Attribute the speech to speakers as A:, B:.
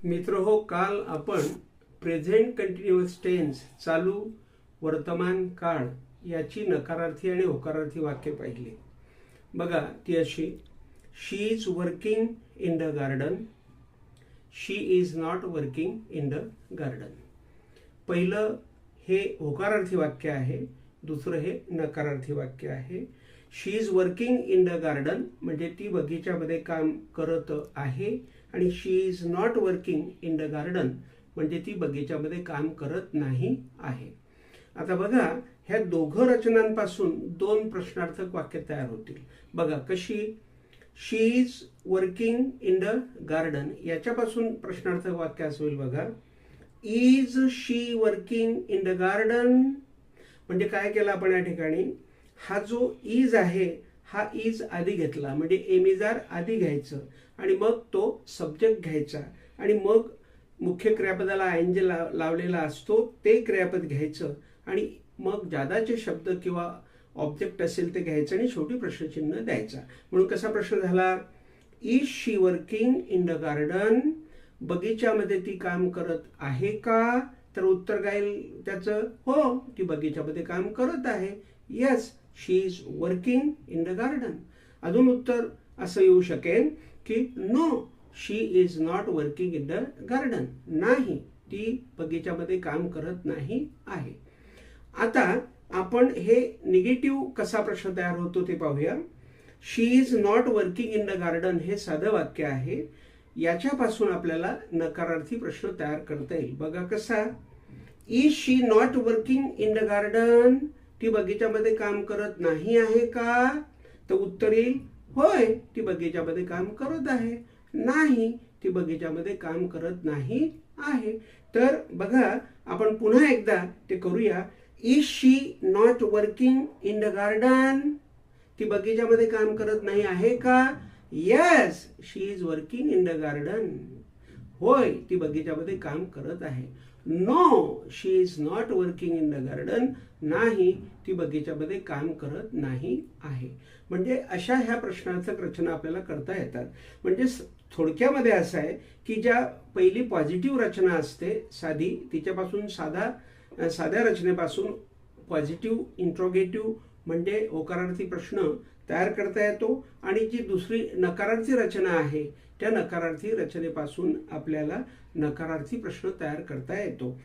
A: मित्रहो, काल आपण प्रेझेंट कंटिन्युअस टेन्स चालू वर्तमान काळ याची नकारार्थी आणि होकारार्थी वाक्य पाहिली. बघा ती अशी: she is working in the garden, she is not working in the garden. पहिलं हे होकारार्थी वाक्य आहे, दुसरं हे नकारार्थी वाक्य आहे. She is working in the garden म्हणजे ती बगीच्यामध्ये काम करत आहे, आणि she is not working in the garden म्हणजे ती बगीच्यामध्ये काम करत नाही आहे. आता बघा, ह्या दोघं रचनांपासून दोन प्रश्नार्थक वाक्य तयार होतील. बघा कशी: she is working in the garden याच्यापासून प्रश्नार्थक वाक्य असं होईल बघा: is she working in the garden. म्हणजे काय केलं आपण या ठिकाणी, हा जो इज आहे हा इज आधी घेतला, म्हणजे एमिजार आधी घ्यायचं आणि मग तो सब्जेक्ट घ्यायचा, आणि मग मुख्य क्रियापदाला आयएनजी लावलेला असतो ते क्रियापद घ्यायचं, आणि मग जादाचे शब्द किंवा ऑब्जेक्ट असेल ते घ्यायचं आणि शेवटी प्रश्नचिन्ह द्यायचा. म्हणून कसा प्रश्न झाला: is she working in the garden. बगीच्यामध्ये ती काम करत आहे का? तर उत्तर काय त्याचं? हो, ती बगीच्यामध्ये काम करत आहे. Yes, she is working in the garden. अजून उत्तर असं येऊ शकेल की no, she is not working in the garden. नाही, ती बगीच्यामध्ये काम करत नाही आहे. आता आपण हे निगेटिव्ह कसा प्रश्न तयार होतो ते पाहूया. She is not working in the garden हे साधं वाक्य आहे, याच्यापासून आपल्याला नकारार्थी प्रश्न तयार करता येईल. बघा कसा: is she not working in the garden. ती बगीच्यामध्ये काम करत नाही आहे का? तर उत्तर येईल होय, ती बगीच्यामध्ये काम करत आहे. नाही, ती बगीच्यामध्ये काम करत नाही आहे. तर बघा, आपण पुन्हा एकदा ते करूया. Is she not working in the garden. ती बगीच्यामध्ये काम करत नाही आहे का? Yes, she is working in the garden. होय, ती बगीच्यामध्ये काम करत आहे. No, she is not working in the garden. नाही, ती बगीच्यामध्ये काम करत नाही आहे. म्हणजे अशा ह्या प्रश्नार्थक रचना आपल्याला करता येतात. म्हणजे थोडक्यामध्ये असं आहे की ज्या पहिली पॉझिटिव्ह रचना असते साधी, तिच्यापासून साध्या रचनेपासून पॉझिटिव्ह इंट्रोगेटिव्ह म्हणजे होकारार्थी प्रश्न तयार करता येतो, आणि जी दुसरी नकारार्थी रचना आहे त्या नकारार्थी रचनेपासून आपल्याला नकारार्थी प्रश्न तयार करता येतो.